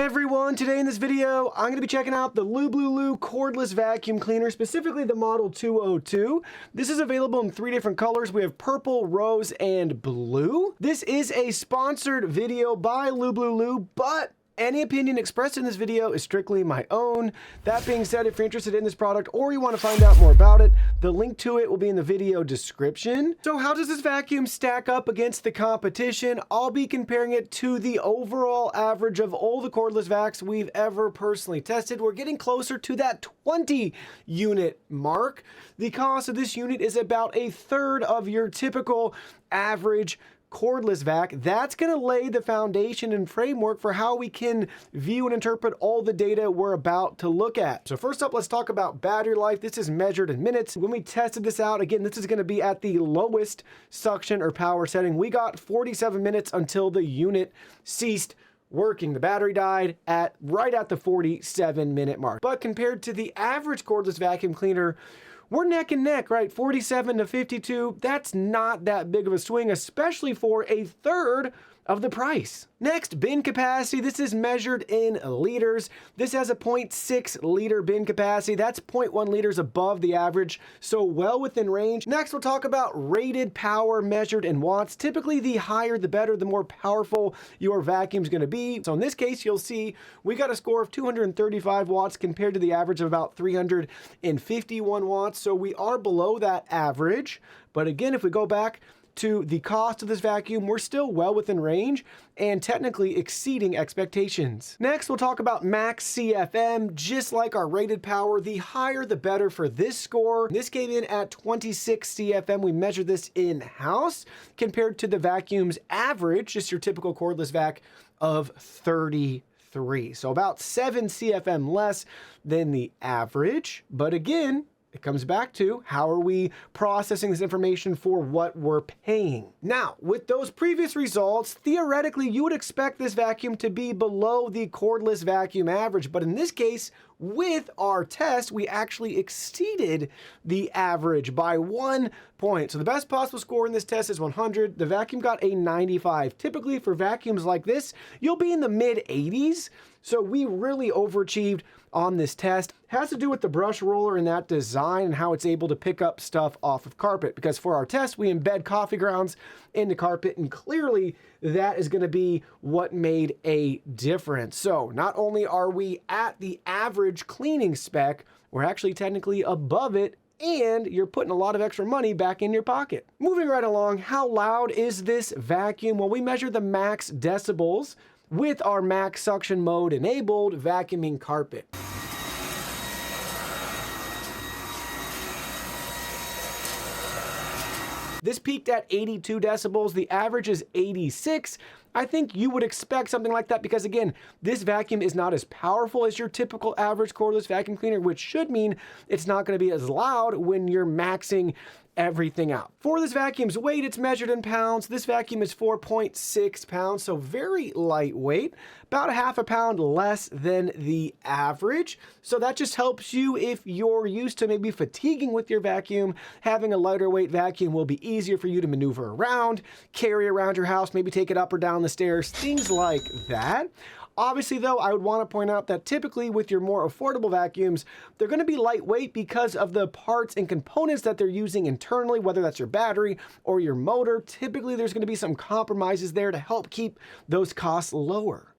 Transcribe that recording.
Everyone, today in this video, I'm going to be checking out the Lubluelu Cordless Vacuum Cleaner, specifically the model 202. This is available in 3 different colors. We have purple, rose, and blue. This is a sponsored video by Lubluelu, but any opinion expressed in this video is strictly my own. That being said, if you're interested in this product or you want to find out more about it, the link to it will be in the video description. So how does this vacuum stack up against the competition? I'll be comparing it to the overall average of all the cordless vacs we've ever personally tested. We're getting closer to that 20 unit mark. The cost of this unit is about a third of your typical average cordless vac. That's going to lay the foundation and framework for how we can view and interpret all the data we're about to look at. So first up, let's talk about battery life. This is measured in minutes. When we tested this out, again, this is going to be at the lowest suction or power setting. We got 47 minutes until the unit ceased working. The battery died right at the 47-minute mark. But compared to the average cordless vacuum cleaner, we're neck and neck, right? 47 to 52, that's not that big of a swing, especially for a third of the price. Next, bin capacity. This is measured in liters. This has a 0.6 liter bin capacity. That's 0.1 liters above the average, so well within range. Next, we'll talk about rated power measured in watts. Typically, the higher the better, the more powerful your vacuum is going to be. So in this case, you'll see we got a score of 235 watts compared to the average of about 351 watts. So we are below that average. But again, if we go back to the cost of this vacuum, we're still well within range and technically exceeding expectations. Next, we'll talk about max CFM. Just like our rated power, the higher the better for this score. This came in at 26 CFM. We measured this in-house compared to the vacuum's average, just your typical cordless vac, of 33. So about 7 CFM less than the average. But again, it comes back to how are we processing this information for what we're paying. Now, with those previous results, theoretically, you would expect this vacuum to be below the cordless vacuum average. But in this case, with our test, we actually exceeded the average by 1 point. So the best possible score in this test is 100. The vacuum got a 95. Typically for vacuums like this, you'll be in the mid 80s. So we really overachieved on this test. It has to do with the brush roller and that design and how it's able to pick up stuff off of carpet. Because for our test, we embed coffee grounds into carpet, and clearly that is going to be what made a difference. So not only are we at the average cleaning spec, we're actually technically above it, and you're putting a lot of extra money back in your pocket. Moving right along, how loud is this vacuum? Well, we measure the max decibels with our max suction mode enabled vacuuming carpet. This peaked at 82 decibels. The average is 86. I think you would expect something like that because, again, this vacuum is not as powerful as your typical average cordless vacuum cleaner, which should mean it's not going to be as loud when you're maxing everything out. For this vacuum's weight, it's measured in pounds. This vacuum is 4.6 pounds, so very lightweight, about a half a pound less than the average. So that just helps you if you're used to maybe fatiguing with your vacuum. Having a lighter weight vacuum will be easier for you to maneuver around, carry around your house, maybe take it up or down the stairs, things like that. Obviously, though, I would want to point out that typically with your more affordable vacuums, they're going to be lightweight because of the parts and components that they're using internally, whether that's your battery or your motor. Typically, there's going to be some compromises there to help keep those costs lower.